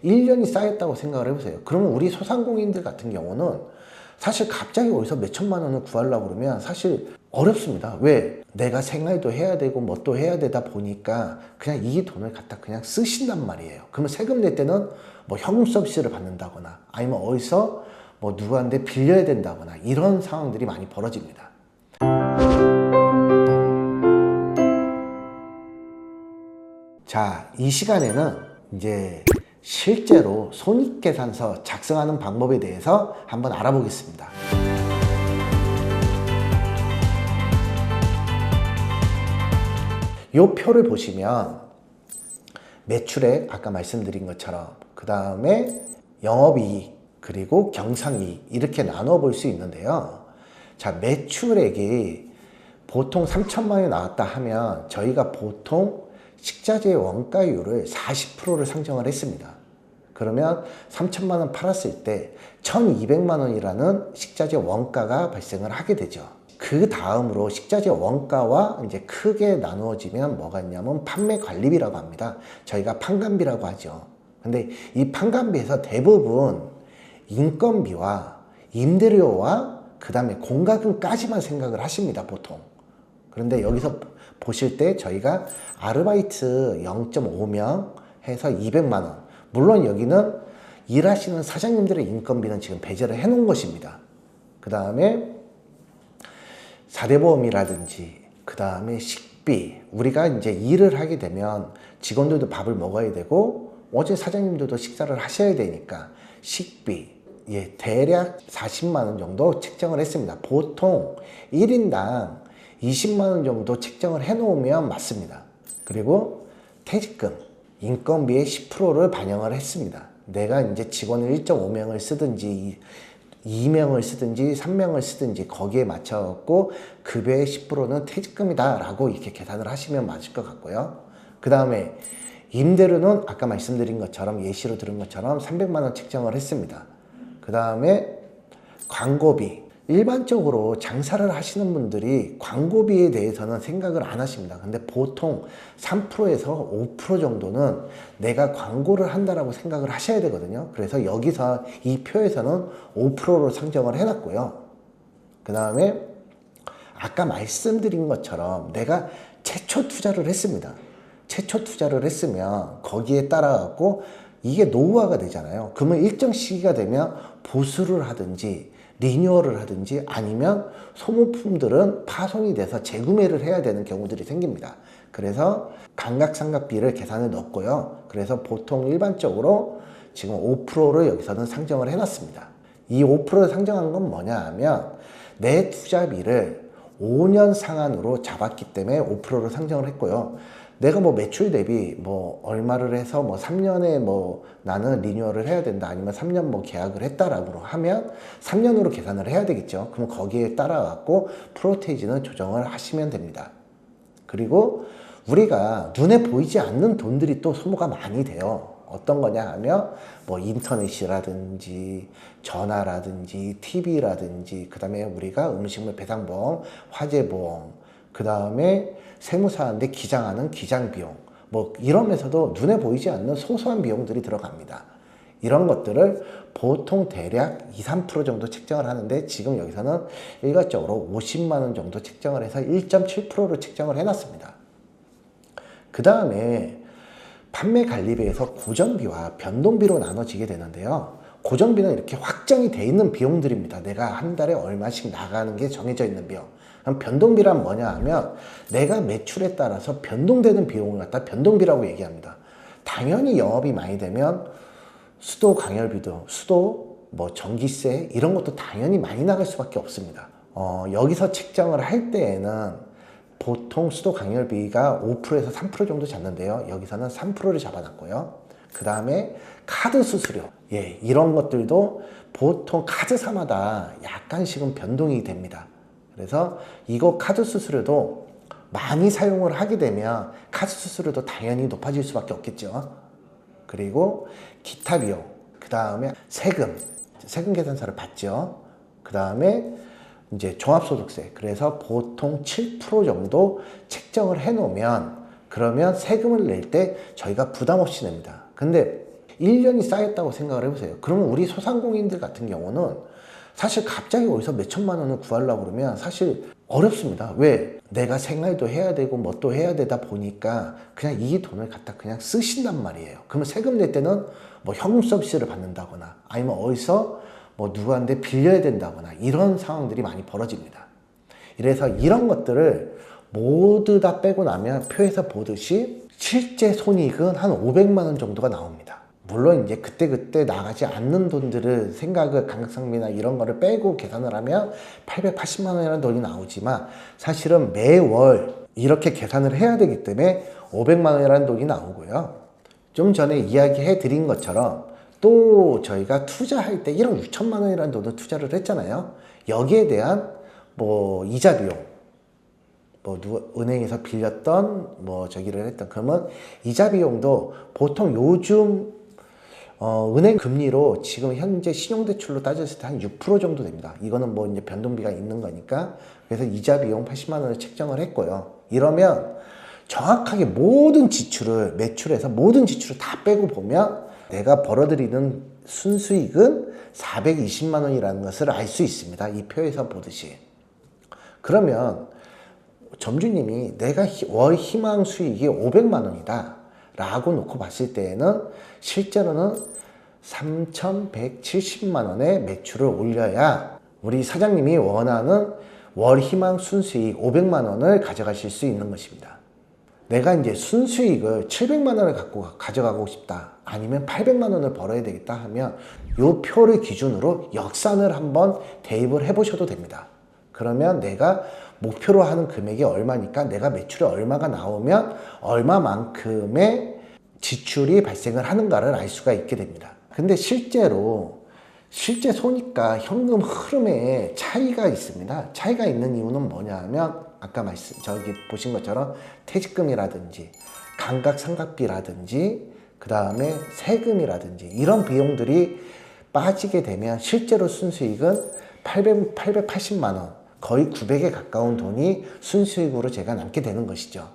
1년이 쌓였다고 생각을 해보세요. 그러면 우리 소상공인들 같은 경우는 사실 갑자기 어디서 몇 천만 원을 구하려고 그러면 사실 어렵습니다. 왜? 내가 생활도 해야 되고 뭐 또 해야 되다 보니까 그냥 이 돈을 갖다 그냥 쓰신단 말이에요. 그러면 세금 낼 때는 뭐 현금 서비스를 받는다거나 아니면 어디서 뭐 누구한테 빌려야 된다거나 이런 상황들이 많이 벌어집니다. 자, 이 시간에는 이제 실제로 손익계산서 작성하는 방법에 대해서 한번 알아보겠습니다. 이 표를 보시면 매출액 아까 말씀드린 것처럼 그 다음에 영업이익 그리고 경상이익 이렇게 나눠 볼 수 있는데요. 자, 매출액이 보통 3천만 원이 나왔다 하면 저희가 보통 식자재 원가율을 40%를 상정을 했습니다. 그러면 3천만 원 팔았을 때 1,200만 원이라는 식자재 원가가 발생을 하게 되죠. 그 다음으로 식자재 원가와 이제 크게 나누어지면 뭐가 있냐면 판매 관리비라고 합니다. 저희가 판관비라고 하죠. 근데 이 판관비에서 대부분 인건비와 임대료와 그 다음에 공과금까지만 생각을 하십니다, 보통. 그런데 여기서 보실 때 저희가 아르바이트 0.5명 해서 200만 원. 물론 여기는 일하시는 사장님들의 인건비는 지금 배제를 해 놓은 것입니다. 그 다음에 4대 보험이라든지 그 다음에 식비, 우리가 이제 일을 하게 되면 직원들도 밥을 먹어야 되고 어제 사장님들도 식사를 하셔야 되니까 식비, 예, 대략 40만 원 정도 책정을 했습니다. 보통 1인당 20만 원 정도 책정을 해 놓으면 맞습니다. 그리고 퇴직금, 인건비의 10%를 반영을 했습니다. 내가 이제 직원을 1.5명을 쓰든지 2명을 쓰든지 3명을 쓰든지 거기에 맞춰갖고 급여의 10%는 퇴직금이다 라고 이렇게 계산을 하시면 맞을 것 같고요. 그 다음에 임대료는 아까 말씀드린 것처럼 예시로 들은 것처럼 300만 원 책정을 했습니다. 그 다음에 광고비, 일반적으로 장사를 하시는 분들이 광고비에 대해서는 생각을 안 하십니다. 근데 보통 3%에서 5% 정도는 내가 광고를 한다라고 생각을 하셔야 되거든요. 그래서 여기서 이 표에서는 5%로 상정을 해놨고요. 그 다음에 아까 말씀드린 것처럼 내가 최초 투자를 했습니다. 최초 투자를 했으면 거기에 따라 갖고 이게 노후화가 되잖아요. 그러면 일정 시기가 되면 보수를 하든지 리뉴얼을 하든지 아니면 소모품들은 파손이 돼서 재구매를 해야 되는 경우들이 생깁니다. 그래서 감각상각비를 계산해 넣었고요. 그래서 보통 일반적으로 지금 5%를 여기서는 상정을 해놨습니다. 이 5%를 상정한 건 뭐냐 하면 내 투자비를 5년 상한으로 잡았기 때문에 5%를 상정을 했고요. 내가 뭐 매출 대비 뭐 얼마를 해서 뭐 3년에 뭐 나는 리뉴얼을 해야 된다 아니면 3년 뭐 계약을 했다라고 하면 3년으로 계산을 해야 되겠죠. 그럼 거기에 따라 갖고 프로테이지는 조정을 하시면 됩니다. 그리고 우리가 눈에 보이지 않는 돈들이 또 소모가 많이 돼요. 어떤 거냐 하면 뭐 인터넷이라든지 전화라든지 TV라든지 그 다음에 우리가 음식물 배상보험, 화재보험 그 다음에 세무사한테 기장하는 기장비용 뭐 이러면서도 눈에 보이지 않는 소소한 비용들이 들어갑니다. 이런 것들을 보통 대략 2, 3% 정도 책정을 하는데 지금 여기서는 일괄적으로 50만 원 정도 책정을 해서 1.7%로 책정을 해놨습니다. 그 다음에 판매 관리비에서 고정비와 변동비로 나눠지게 되는데요. 고정비는 이렇게 확정이 돼 있는 비용들입니다. 내가 한 달에 얼마씩 나가는 게 정해져 있는 비용. 그럼 변동비란 뭐냐 하면 내가 매출에 따라서 변동되는 비용을 갖다 변동비라고 얘기합니다. 당연히 영업이 많이 되면 수도 강열비도 수도 뭐 전기세 이런 것도 당연히 많이 나갈 수밖에 없습니다. 여기서 책정을 할 때에는 보통 수도 강열비가 5%에서 3% 정도 잡는데요. 여기서는 3%를 잡아놨고요. 그 다음에 카드 수수료, 예, 이런 것들도 보통 카드사마다 약간씩은 변동이 됩니다. 그래서 이거 카드 수수료도 많이 사용을 하게 되면 카드 수수료도 당연히 높아질 수밖에 없겠죠. 그리고 기타 비용, 그 다음에 세금 계산서를 받죠. 그 다음에 이제 종합소득세, 그래서 보통 7% 정도 책정을 해 놓으면 그러면 세금을 낼 때 저희가 부담 없이 냅니다. 근데 1년이 쌓였다고 생각을 해보세요. 그러면 우리 소상공인들 같은 경우는 사실 갑자기 어디서 몇 천만 원을 구하려고 그러면 사실 어렵습니다. 왜? 내가 생활도 해야 되고 뭐 또 해야 되다 보니까 그냥 이 돈을 갖다 그냥 쓰신단 말이에요. 그러면 세금 낼 때는 뭐 현금 서비스를 받는다거나 아니면 어디서 뭐 누구한테 빌려야 된다거나 이런 상황들이 많이 벌어집니다. 이래서 이런 것들을 모두 다 빼고 나면 표에서 보듯이 실제 손익은 한 500만 원 정도가 나옵니다. 물론 이제 그때그때 나가지 않는 돈들을 생각을 감각상미나 이런 거를 빼고 계산을 하면 880만 원이라는 돈이 나오지만 사실은 매월 이렇게 계산을 해야 되기 때문에 500만 원이라는 돈이 나오고요. 좀 전에 이야기해 드린 것처럼 또 저희가 투자할 때 1억 6천만 원이라는 돈을 투자를 했잖아요. 여기에 대한 뭐 이자 비용, 뭐 은행에서 빌렸던 뭐 저기를 했던 그러면 이자 비용도 보통 요즘 은행 금리로 지금 현재 신용대출로 따졌을 때 한 6% 정도 됩니다. 이거는 뭐 이제 변동비가 있는 거니까. 그래서 이자 비용 80만 원을 책정을 했고요. 이러면 정확하게 모든 지출을 매출에서 모든 지출을 다 빼고 보면 내가 벌어들이는 순수익은 420만 원이라는 것을 알 수 있습니다. 이 표에서 보듯이. 그러면 점주님이 내가 월 희망 수익이 500만 원이다 라고 놓고 봤을 때에는 실제로는 3,170만 원의 매출을 올려야 우리 사장님이 원하는 월 희망 순수익 500만 원을 가져가실 수 있는 것입니다. 내가 이제 순수익을 700만 원을 갖고 가져가고 싶다 아니면 800만 원을 벌어야 되겠다 하면 이 표를 기준으로 역산을 한번 대입을 해 보셔도 됩니다. 그러면 내가 목표로 하는 금액이 얼마니까 내가 매출이 얼마가 나오면 얼마만큼의 지출이 발생을 하는가를 알 수가 있게 됩니다. 근데 실제 손익과 현금 흐름에 차이가 있습니다. 차이가 있는 이유는 뭐냐 하면 아까 저기 보신 것처럼 퇴직금이라든지 감각상각비라든지 그 다음에 세금이라든지 이런 비용들이 빠지게 되면 실제로 순수익은 880만 원 거의 900에 가까운 돈이 순수익으로 제가 남게 되는 것이죠.